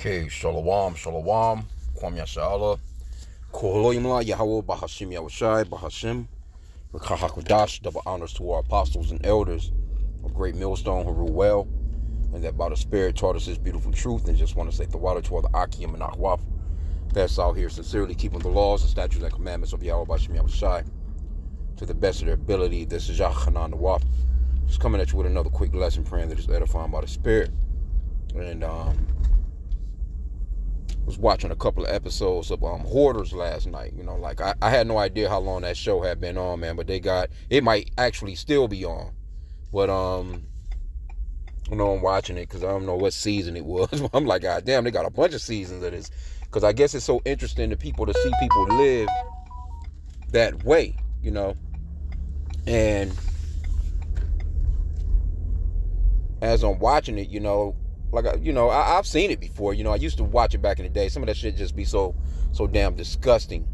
Okay, Shalom, Shalom, Kwam Yashala, Koholoimla, Yahweh, Bahashim Yahushai, Bahashim, Rakahakodash, double honors to our apostles and elders of Great Millstone who rule well, and that by the Spirit taught us this beautiful truth, and just want to say the water to all the H.I.M and Ahwaf that's out here sincerely keeping the laws and statutes and commandments of Yahweh, Bahashim Yahushai, to the best of their ability. This is Yachanan the Waf, just coming at you with another quick lesson, praying that is edifying by the Spirit. And was watching a couple of episodes of Hoarders last night. You know, like I had no idea how long that show had been on, man, but it might actually still be on. But you know, I'm watching it because I don't know what season it was. I'm like, God damn, they got a bunch of seasons of this. Because I guess it's so interesting to people to see people live that way, you know. And as I'm watching it, you know, like, you know, I've seen it before. You know, I used to watch it back in the day. Some of that shit just be so damn disgusting.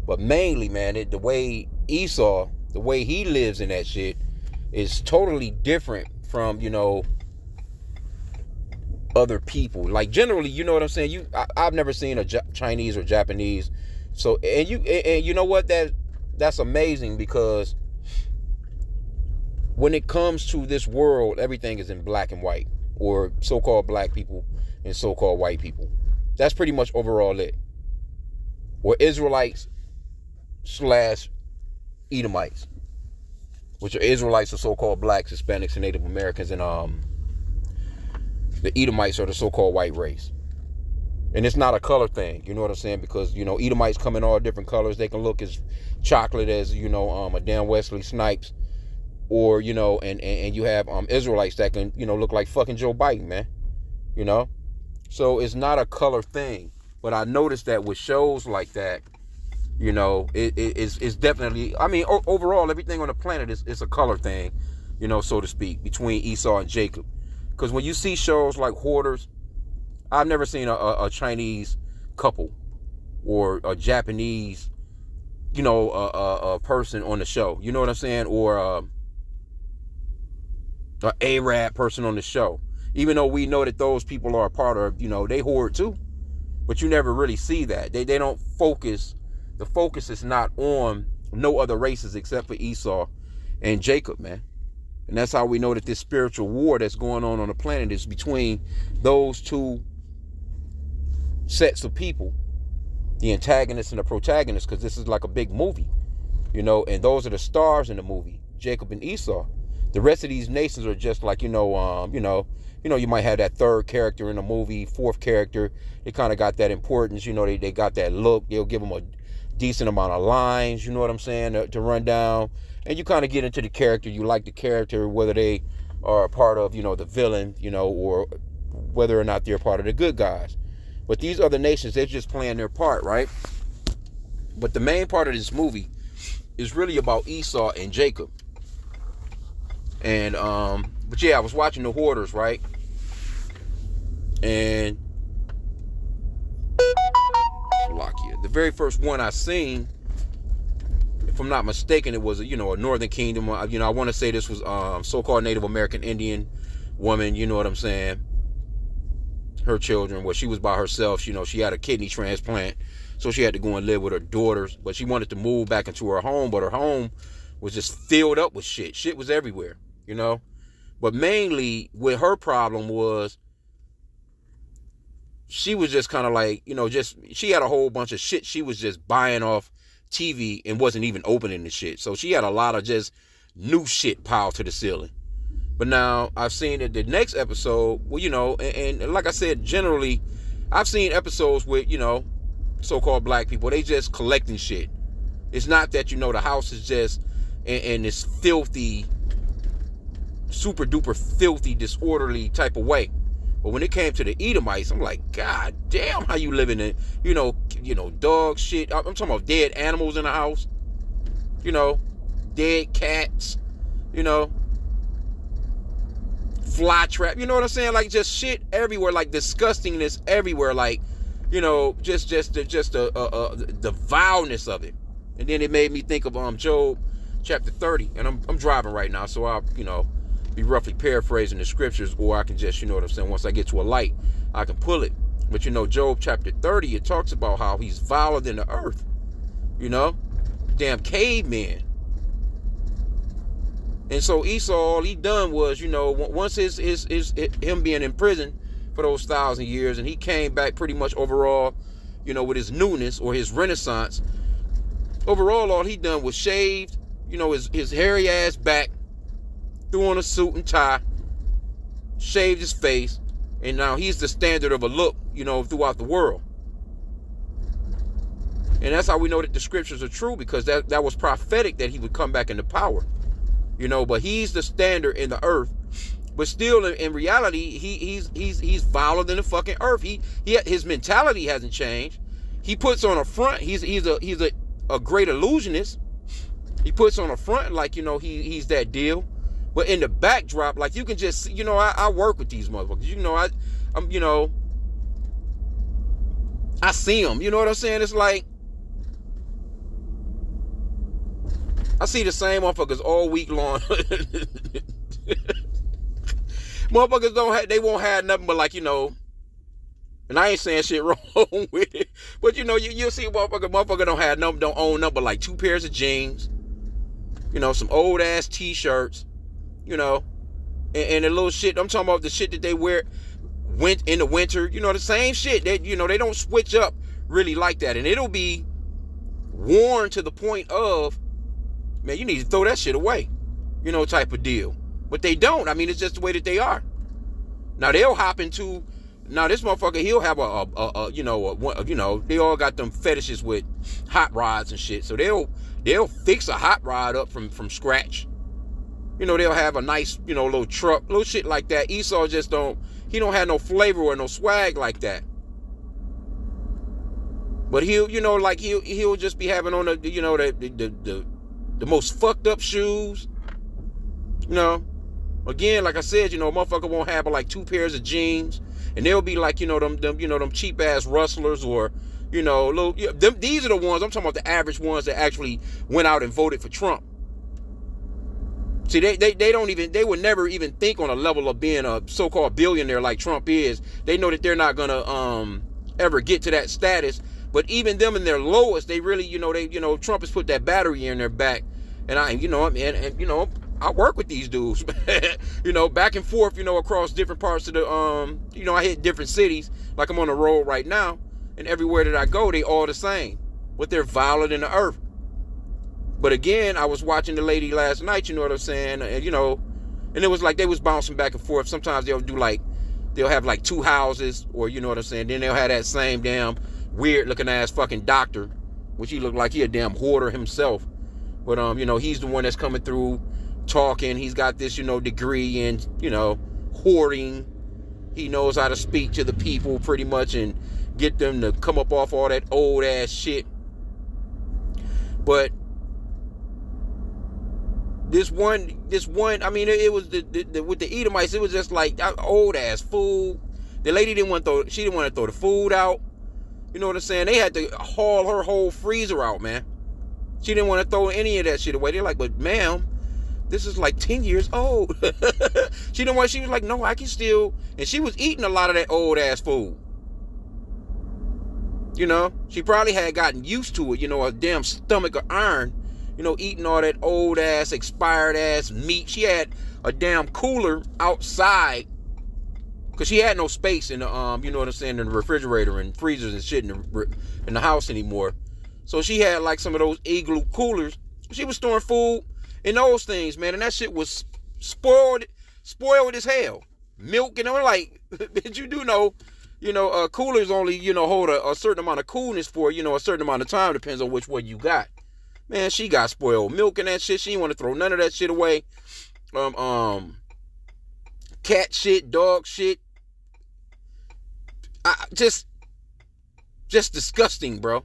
But mainly, man, the way Esau, the way he lives in that shit is totally different from, you know, other people. Like, generally, you know what I'm saying? I've never seen a Chinese or Japanese. So, and you know what? That's amazing, because when it comes to this world, everything is in black and white, or so-called black people and so-called white people. That's pretty much overall it. Or Israelites / Edomites, which are Israelites are so-called blacks, Hispanics, and Native Americans, and the Edomites are the so-called white race. And it's not a color thing, you know what I'm saying? Because, you know, Edomites come in all different colors. They can look as chocolate as, you know, a damn Wesley Snipes. Or, you know, and you have Israelites that can, you know, look like fucking Joe Biden, man. You know? So it's not a color thing. But I noticed that with shows like that, you know, it's definitely, I mean, overall, everything on the planet is a color thing, you know, so to speak, between Esau and Jacob. Because when you see shows like Hoarders, I've never seen a Chinese couple or a Japanese, you know, a person on the show. You know what I'm saying? Or an Arab person on the show. Even though we know that those people are a part of, you know, they hoard too. But you never really see that. They don't focus. The focus is not on no other races except for Esau and Jacob, man. And that's how we know that this spiritual war that's going on the planet is between those two sets of people, the antagonist and the protagonist, because this is like a big movie, you know, and those are the stars in the movie, Jacob and Esau. The rest of these nations are just like, you know, you might have that third character in a movie, fourth character. They kind of got that importance, you know, they got that look. They'll give them a decent amount of lines, you know what I'm saying, to run down. And you kind of get into the character. You like the character, whether they are a part of, you know, the villain, you know, or whether or not they're a part of the good guys. But these other nations, they're just playing their part, right? But the main part of this movie is really about Esau and Jacob. And, but yeah, I was watching the Hoarders, right? And the very first one I seen, if I'm not mistaken, it was, you know, a Northern Kingdom. You know, I want to say this was so-called Native American Indian woman, you know what I'm saying? Her children, well, she was by herself. You know, she had a kidney transplant, so she had to go and live with her daughters. But she wanted to move back into her home, but her home was just filled up with shit. Shit was everywhere, you know? But mainly, with her problem was, she was just kind of like, you know, she had a whole bunch of shit she was just buying off TV and wasn't even opening the shit. So she had a lot of just new shit piled to the ceiling. But now I've seen that the next episode, well, you know, and like I said, generally, I've seen episodes with, you know, so-called black people. They just collecting shit. It's not that, you know, the house is just in this filthy, super duper filthy, disorderly type of way. But when it came to the Edomites, I'm like, God damn, how you living in, you know, dog shit. I'm talking about dead animals in the house, you know, dead cats, you know, fly trap, you know what I'm saying? Like, just shit everywhere, like disgustingness everywhere, like, you know, just the vileness of it. And then it made me think of Job chapter 30, and I'm driving right now, so I'll, you know, be roughly paraphrasing the scriptures, or I can just, you know what I'm saying, once I get to a light, I can pull it. But Job chapter 30, it talks about how he's viler than the earth. Damn caveman. And so Esau, all he done was, once him being in prison for those 1,000 years, and he came back pretty much overall, with his newness or his renaissance. Overall, all he done was shaved, his hairy ass back, threw on a suit and tie, shaved his face, and now he's the standard of a look, throughout the world. And that's how we know that the scriptures are true, because that was prophetic that he would come back into power. But he's the standard in the earth. But still, in reality, he's viler than the fucking earth. His mentality hasn't changed. He puts on a front. He's a great illusionist. He puts on a front like he's that deal. But in the backdrop, like you can just see, I work with these motherfuckers. I see them. You know what I'm saying? It's like I see the same motherfuckers all week long. Motherfuckers won't have nothing but and I ain't saying shit wrong with it, but you'll see motherfucker don't own nothing but like 2 pairs of jeans, some old ass t-shirts, and the little shit, I'm talking about the shit that they wear in the winter, the same shit that, they don't switch up really like that. And it'll be worn to the point of, man, you need to throw that shit away, type of deal. But they don't. I mean, it's just the way that they are. Now they'll hop into, this motherfucker, he'll have they all got them fetishes with hot rods and shit. So they'll fix a hot rod up from scratch. They'll have a nice, little truck, little shit like that. Esau just don't have no flavor or no swag like that. But he'll just be having on the most fucked up shoes. Again, like I said, a motherfucker won't have like 2 pairs of jeans, and they'll be like, them cheap ass rustlers, or, these are the ones I'm talking about, the average ones that actually went out and voted for Trump. See, they would never even think on a level of being a so-called billionaire like Trump is. They know that they're not gonna ever get to that status. But even them in their lowest, they really, Trump has put that battery in their back, and I work with these dudes, back and forth, across different parts of the, I hit different cities, like I'm on the road right now, and everywhere that I go, they all the same, but they're viler than the earth. But again, I was watching the lady last night, you know what I'm saying, and it was like they was bouncing back and forth. Sometimes they'll have like 2 houses, or you know what I'm saying, then they'll have that same damn weird looking ass fucking doctor, which he looked like he a damn hoarder himself. But he's the one that's coming through talking. He's got this, degree in, hoarding. He knows how to speak to the people pretty much and get them to come up off all that old ass shit. But this one, I mean, it was with the Edomites, it was just like old ass food. The lady didn't want to throw the food out. You know what I'm saying? They had to haul her whole freezer out, man. She didn't want to throw any of that shit away. They're like, but ma'am, this is like 10 years old. She was like, no, I can still. And she was eating a lot of that old ass food. She probably had gotten used to it, a damn stomach of iron, eating all that old ass, expired ass meat. She had a damn cooler outside, because she had no space in the, you know what I'm saying, in the refrigerator and freezers and shit in the house anymore. So she had like some of those igloo coolers. She was storing food in those things, man, and that shit was spoiled as hell. Milk, like, but you do know, coolers only, hold a certain amount of coolness for, a certain amount of time, depends on which one you got. Man, she got spoiled milk and that shit. She didn't want to throw none of that shit away. Cat shit, dog shit. Just disgusting, bro.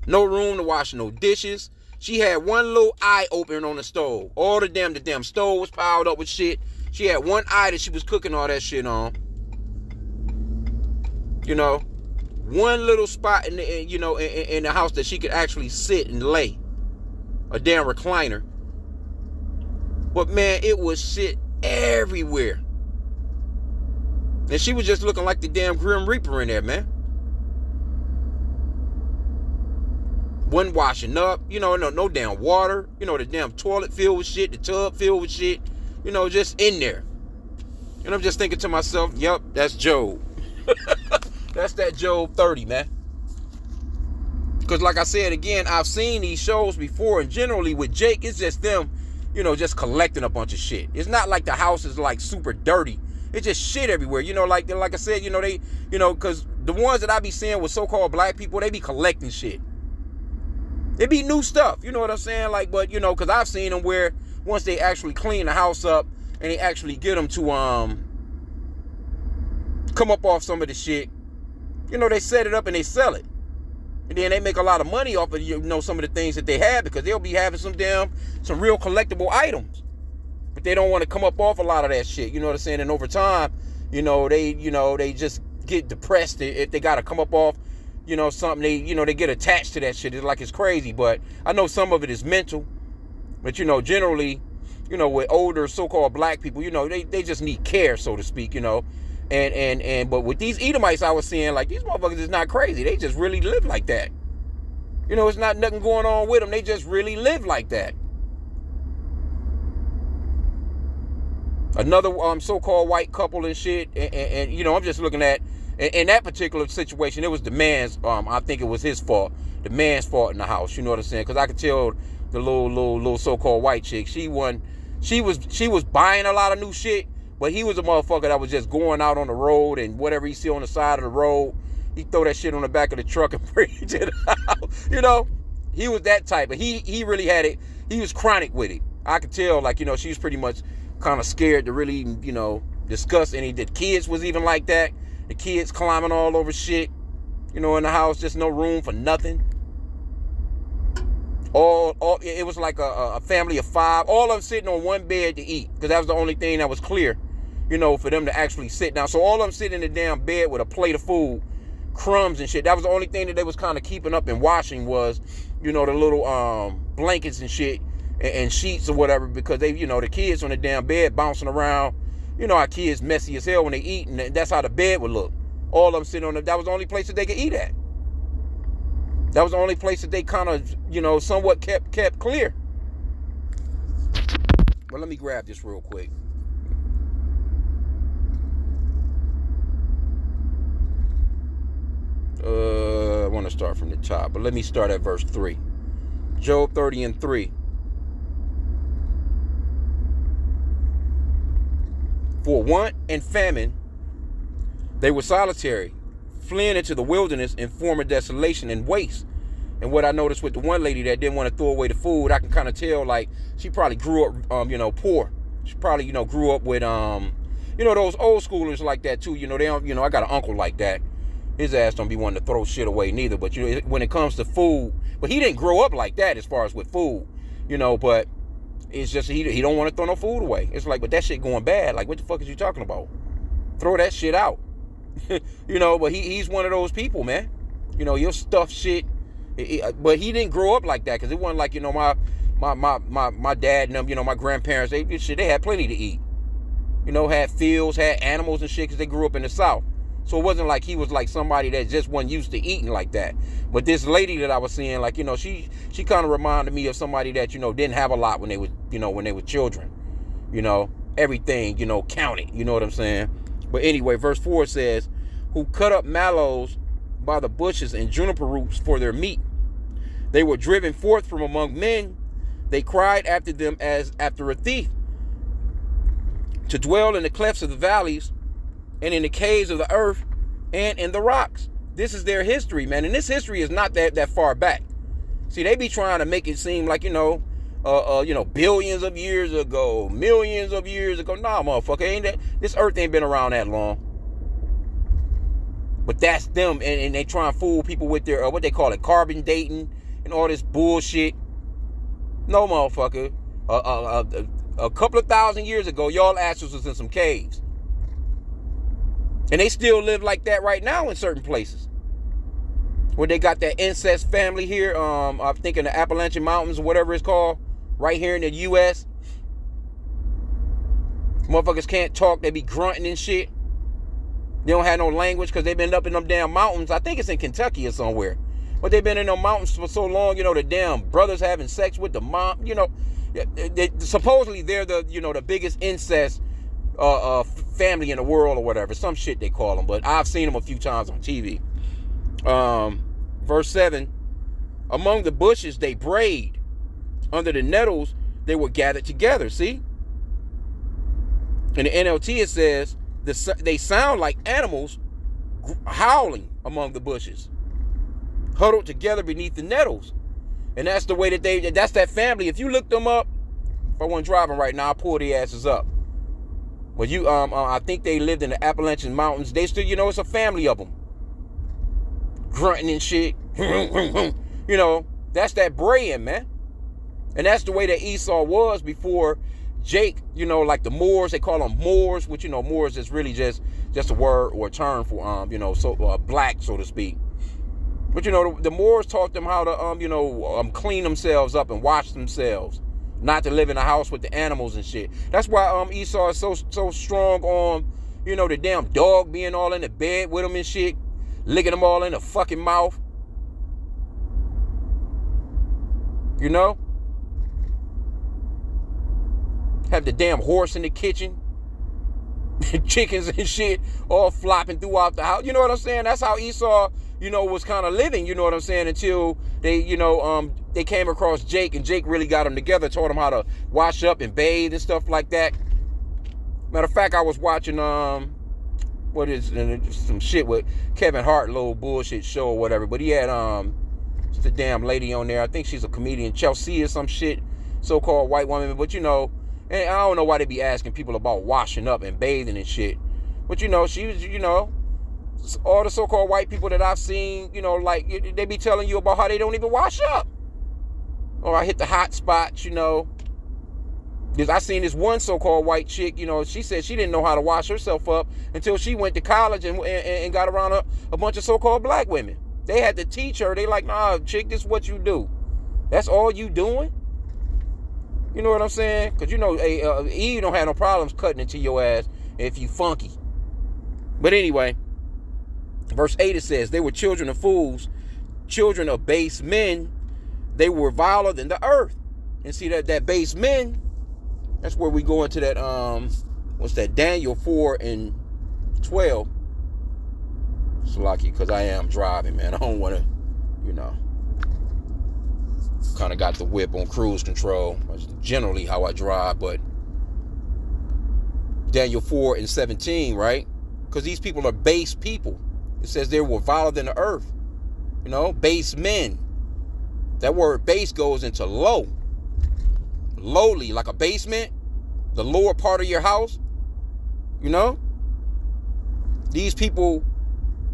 No room to wash no dishes. She had one little eye open on the stove. All the damn stove was piled up with shit. She had one eye that she was cooking all that shit on. One little spot in the house that she could actually sit and lay. A damn recliner. But man, it was shit everywhere. And she was just looking like the damn Grim Reaper in there, man. Wasn't washing up, no damn water, the damn toilet filled with shit, the tub filled with shit, just in there. And I'm just thinking to myself, yep, that's Job. That's that Job 30, man. Because like I said, again, I've seen these shows before, and generally with Jake, it's just them, just collecting a bunch of shit. It's not like the house is like super dirty. It's just shit everywhere. Like I said, they, because the ones that I be seeing with so-called black people, they be collecting shit. It be new stuff, you know what I'm saying? Like, but, because I've seen them where once they actually clean the house up and they actually get them to come up off some of the shit, they set it up and they sell it. And then they make a lot of money off of, some of the things that they have, because they'll be having some real collectible items. But they don't want to come up off a lot of that shit, you know what I'm saying? And over time, they just get depressed if they got to come up off something. They get attached to that shit. It's like it's crazy. But I know some of it is mental. But, generally, with older so-called black people, they just need care, so to speak, but with these Edomites I was seeing, like, these motherfuckers is not crazy. They just really live like that. It's not nothing going on with them. They just really live like that. Another so-called white couple and shit, and I'm just looking at, in that particular situation, it was the man's, I think it was his fault, the man's fault in the house, you know what I'm saying? Because I could tell the little so-called white chick, she was buying a lot of new shit, but he was a motherfucker that was just going out on the road, and whatever he see on the side of the road, he throw that shit on the back of the truck and bring it to the house. He was that type, but he really had it. He was chronic with it. I could tell, like, she was pretty much kind of scared to really, discuss any. The kids was even like that. The kids climbing all over shit, in the house, just no room for nothing. It was like a family of 5, all of them sitting on one bed to eat, because that was the only thing that was clear, for them to actually sit down. So all of them sitting in the damn bed with a plate of food, crumbs and shit. That was the only thing that they was kind of keeping up and washing was, the little blankets and shit and sheets or whatever, because they, the kids on the damn bed bouncing around. Our kids messy as hell when they eat, and that's how the bed would look. All of them sitting on that was the only place that they could eat at. That was the only place that they kind of, somewhat kept clear. But let me grab this real quick. I want to start from the top, but let me start at verse 3. Job 30:3. For want and famine, they were solitary, fleeing into the wilderness in former desolation and waste. And what I noticed with the one lady that didn't want to throw away the food, I can kind of tell, like, she probably grew up, poor. She probably, grew up with, those old schoolers like that too. They don't, I got an uncle like that. His ass don't be wanting to throw shit away neither. But, when it comes to food, but he didn't grow up like that as far as with food, but it's just he don't want to throw no food away. It's like, but that shit going bad. Like, what the fuck is you talking about? Throw that shit out. But he's one of those people, man. He'll stuff shit. But he didn't grow up like that, because it wasn't like, my dad and them, my grandparents, they had plenty to eat. Had fields, had animals and shit, because they grew up in the South. So it wasn't like he was like somebody that just wasn't used to eating like that. But this lady that I was seeing, like, she kind of reminded me of somebody that, didn't have a lot when they were children. Everything, counted. You know what I'm saying? But anyway, verse 4 says, who cut up mallows by the bushes and juniper roots for their meat. They were driven forth from among men. They cried after them as after a thief, to dwell in the clefts of the valleys and in the caves of the earth and in the rocks. This is their history, man. And this history is not that far back. See, they be trying to make it seem like, billions of years ago, millions of years ago. Nah, motherfucker, ain't that? This earth ain't been around that long. But that's them, and they try and fool people with their, what they call it, carbon dating and all this bullshit. No, motherfucker. A couple of thousand years ago, y'all asses was in some caves. And they still live like that right now in certain places. Where they got that incest family here, I'm thinking the Appalachian Mountains or whatever it's called, right here in the U.S. Motherfuckers can't talk, they be grunting and shit. They don't have no language because they've been up in them damn mountains. I think it's in Kentucky or somewhere. But they've been in them mountains for so long, the damn brothers having sex with the mom, supposedly they're the, the biggest incest family in the world or whatever. Some shit they call them. But I've seen them a few times on TV. Verse 7, among the bushes they brayed. Under the nettles they were gathered together. See? In the NLT it says, they sound like animals howling among the bushes, huddled together beneath the nettles. And that's the way that that's that family. If you look them up, if I wasn't driving right now, I'll pull the asses up. But I think they lived in the Appalachian Mountains. They still, it's a family of them. Grunting and shit. That's that braying, man. And that's the way that Esau was before Jake, like the Moors, they call them Moors, which, Moors is really just a word or a term for, black, so to speak. But, the Moors taught them how to, clean themselves up and wash themselves, not to live in a house with the animals and shit. That's why Esau is so strong on, the damn dog being all in the bed with him and shit, licking them all in the fucking mouth. Have the damn horse in the kitchen, chickens and shit all flopping throughout the house. You know what I'm saying? That's how Esau, was kind of living, you know what I'm saying, until they, they came across Jake, and Jake really got them together, taught them how to wash up and bathe and stuff like that. Matter of fact, I was watching, some shit with Kevin Hart, little bullshit show or whatever, but he had, the damn lady on there. I think she's a comedian, Chelsea or some shit, so-called white woman, but and I don't know why they be asking people about washing up and bathing and shit. But, she was, all the so-called white people that I've seen, like, they be telling you about how they don't even wash up. Or I hit the hot spots, Because I seen this one so-called white chick, she said she didn't know how to wash herself up until she went to college and got around a bunch of so-called black women. They had to teach her. They like, nah, chick, this is what you do. That's all you doing? You know what I'm saying? Because, Eve don't have no problems cutting into your ass if you funky. But anyway, verse 8 it says, they were children of fools, children of base men. They were viler than the earth. And see that base men, that's where we go into that, what's that, Daniel 4:12. It's lucky because I am driving, man. I don't want to, kind of got the whip on cruise control. That's generally how I drive, but Daniel 4:17, right? Because these people are base people. It says they were viler than the earth. Base men. That word base goes into low. Lowly, like a basement. The lower part of your house. These people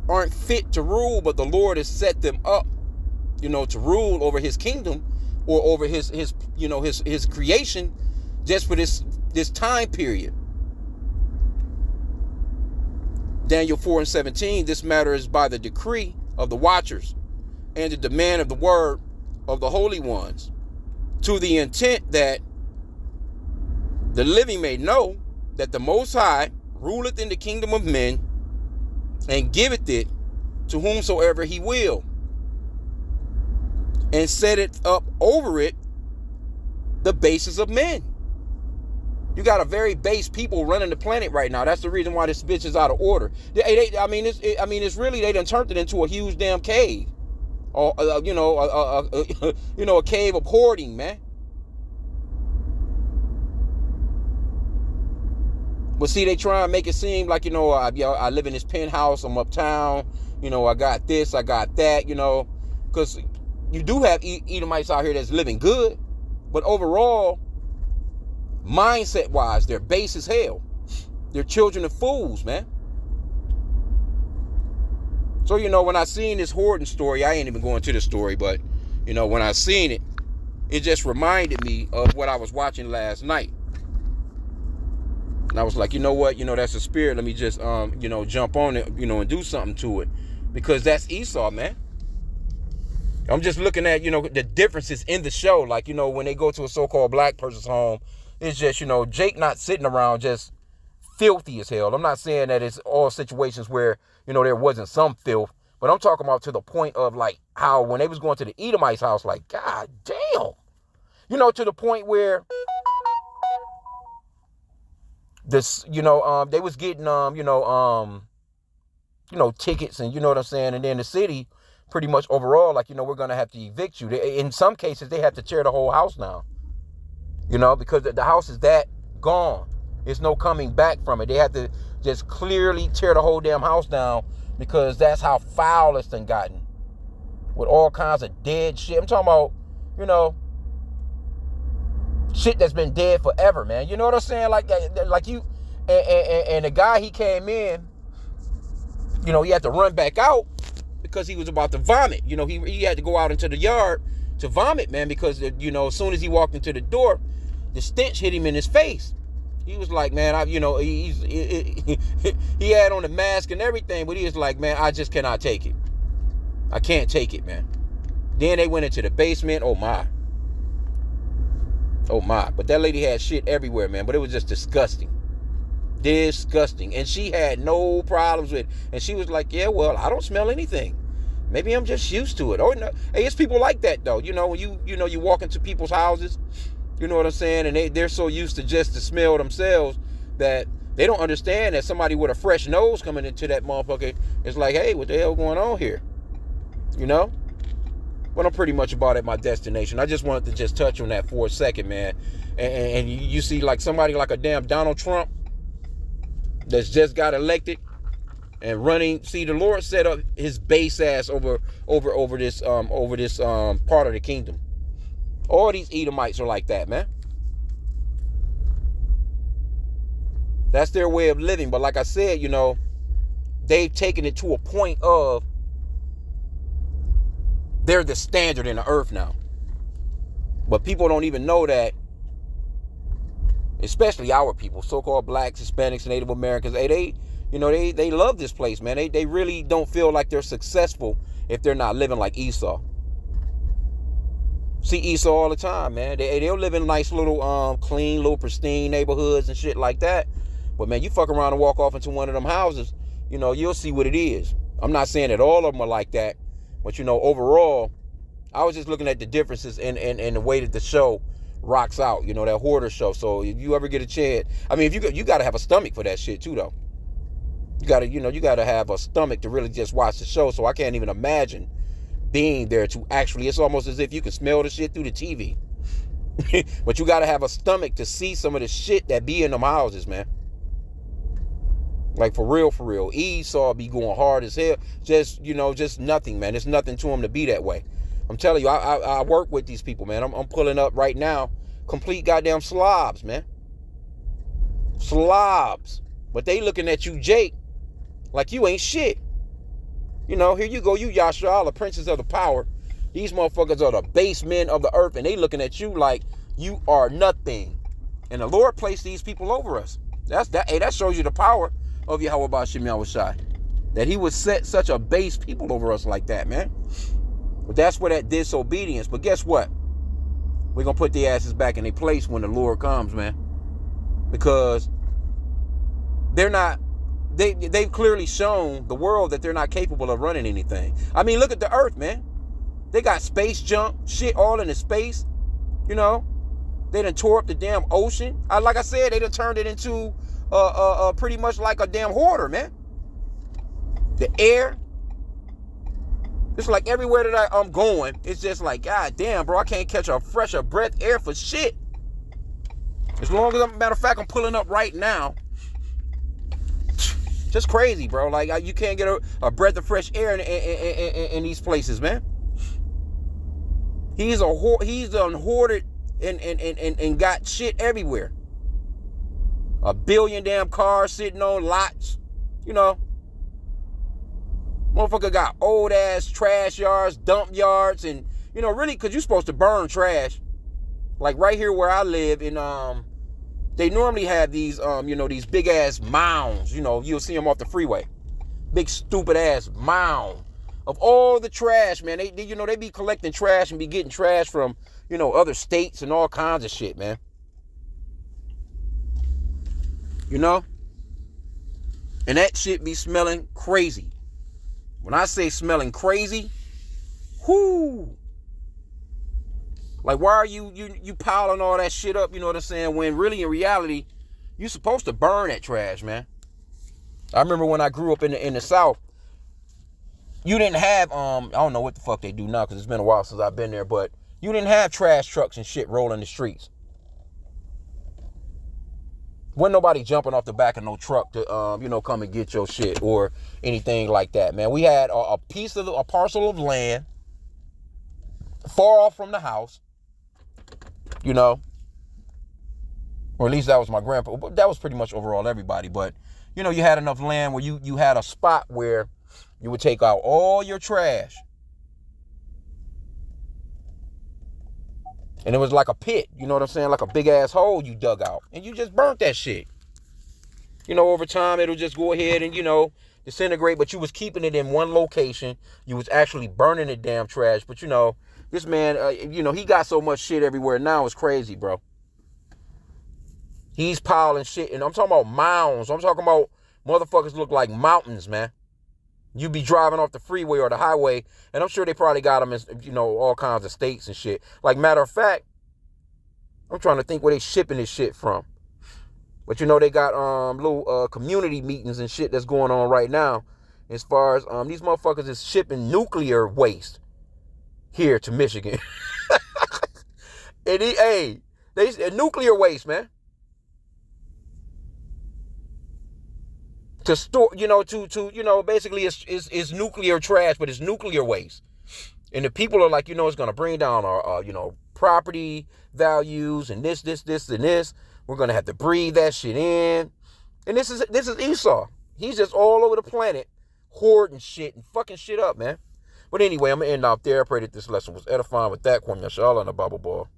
aren't fit to rule, but the Lord has set them up, to rule over his kingdom or over his creation just for this time period. Daniel 4:17, this matter is by the decree of the watchers and the demand of the word of the holy ones, to the intent that the living may know that the Most High ruleth in the kingdom of men and giveth it to whomsoever he will, and set it up over it the basis of men. You got a very base people running the planet right now. That's the reason why this bitch is out of order. It's really, they done turned it into a huge damn cave, or a cave of hoarding, man. But see, they try and make it seem like, I live in this penthouse, I'm uptown, I got this, I got that, because you do have Edomites out here that's living good, but overall, mindset-wise, they're base as hell. They're children of fools, man. So, when I seen this hoarding story, I ain't even going to the story, but, when I seen it, it just reminded me of what I was watching last night. And I was like, you know what? That's a spirit. Let me just, jump on it, and do something to it. Because that's Esau, man. I'm just looking at, the differences in the show. Like, when they go to a so-called black person's home, it's just, Jake not sitting around just filthy as hell. I'm not saying that it's all situations where, there wasn't some filth, but I'm talking about to the point of like how when they was going to the Edomites' house, like, God damn. To the point where this, they was getting, tickets and you know what I'm saying? And then the city pretty much overall, like, we're going to have to evict you. In some cases, they have to tear the whole house down, because the house is that gone. There's no coming back from it. They have to just clearly tear the whole damn house down because that's how foul it's done gotten with all kinds of dead shit. I'm talking about, shit that's been dead forever, man. You know what I'm saying? Like you, and the guy, he came in, he had to run back out because he was about to vomit. He had to go out into the yard to vomit, man, because, as soon as he walked into the door, the stench hit him in his face. He was like, man, he had on the mask and everything, but he was like, man, I just cannot take it. I can't take it, man. Then they went into the basement. Oh my. But that lady had shit everywhere, man, but it was just disgusting. Disgusting. And she had no problems with it. And she was like, yeah, well, I don't smell anything. Maybe I'm just used to it. Oh, no. Hey, it's people like that, though. When you walk into people's houses, you know what I'm saying? And they're so used to just the smell themselves that they don't understand that somebody with a fresh nose coming into that motherfucker is like, hey, what the hell going on here? But I'm pretty much about at my destination. I just wanted to just touch on that for a second, man. And you see like somebody like a damn Donald Trump that's just got elected and running. See, the Lord set up his base ass over this part of the kingdom. All these Edomites are like that, man. That's their way of living. But like I said, they've taken it to a point of they're the standard in the earth now. But people don't even know that, especially our people, so-called blacks, Hispanics, Native Americans. They love this place, man. They really don't feel like they're successful if they're not living like Esau. See Esau all the time, man. They'll live in nice little clean, little pristine neighborhoods and shit like that. But man, you fuck around and walk off into one of them houses, you'll see what it is. I'm not saying that all of them are like that, but overall, I was just looking at the differences in the way that the show rocks out, that Hoarder show. So if you ever get a chance, I mean, if you got to have a stomach for that shit too, though. You got to have a stomach to really just watch the show. So I can't even imagine being there to actually, it's almost as if you can smell the shit through the TV. But you got to have a stomach to see some of the shit that be in them houses, man. Like for real. Esau be going hard as hell. Just nothing, man. There's nothing to him to be that way. I'm telling you, I work with these people, man. I'm pulling up right now complete goddamn slobs, man. Slobs. But they looking at you, Jake, like you ain't shit. Here you go, you Yasha'Allah, the princes of the power. These motherfuckers are the base men of the earth, and they looking at you like you are nothing. And the Lord placed these people over us. That shows you the power of Yahweh Ba'Shem Yahushai. That he would set such a base people over us like that, man. But that's where that disobedience. But guess what? We're going to put the asses back in their place when the Lord comes, man. Because they've clearly shown the world that they're not capable of running anything. I mean, look at the earth, man. They got space junk, shit all in the space. They done tore up the damn ocean. Like I said, they done turned it into pretty much like a damn hoarder, man. The air. It's like everywhere that I'm going, it's just like, God damn, bro, I can't catch a fresher breath air for shit. As long as, matter of fact, I'm pulling up right now. Just crazy, bro. Like, you can't get a breath of fresh air in these places, man. He's done hoarded and got shit everywhere. A billion damn cars sitting on lots, Motherfucker got old ass trash yards, dump yards, and really, cause you're supposed to burn trash. Like right here where I live in they normally have these these big ass mounds, you'll see them off the freeway. Big stupid ass mound of all the trash, man. They be collecting trash and be getting trash from, other states and all kinds of shit, man. And that shit be smelling crazy. When I say smelling crazy, whoo. Like, why are you piling all that shit up, you know what I'm saying, when really in reality, you're supposed to burn that trash, man. I remember when I grew up in the South, you didn't have, I don't know what the fuck they do now because it's been a while since I've been there, but you didn't have trash trucks and shit rolling the streets. Wasn't nobody jumping off the back of no truck to, come and get your shit or anything like that, man. We had a parcel of land far off from the house, or at least that was my grandpa. But that was pretty much overall everybody. But, you had enough land where you had a spot where you would take out all your trash. And it was like a pit, you know what I'm saying? Like a big ass hole you dug out. And you just burnt that shit. Over time, it'll just go ahead and, disintegrate. But you was keeping it in one location. You was actually burning the damn trash. But, this man, he got so much shit everywhere now. It's crazy, bro. He's piling shit. And I'm talking about mounds. I'm talking about motherfuckers look like mountains, man. You be driving off the freeway or the highway, and I'm sure they probably got them in, all kinds of states and shit. Like, matter of fact, I'm trying to think where they shipping this shit from. But, they got little community meetings and shit that's going on right now as far as these motherfuckers is shipping nuclear waste here to Michigan. And they nuclear waste, man. To store, basically it's nuclear trash, but it's nuclear waste. And the people are like, it's going to bring down our, property values and this, and this. We're going to have to breathe that shit in. And this is Esau. He's just all over the planet hoarding shit and fucking shit up, man. But anyway, I'm going to end off there. I pray that this lesson was edifying. With that, Kwame Yashala and the Bible Ball.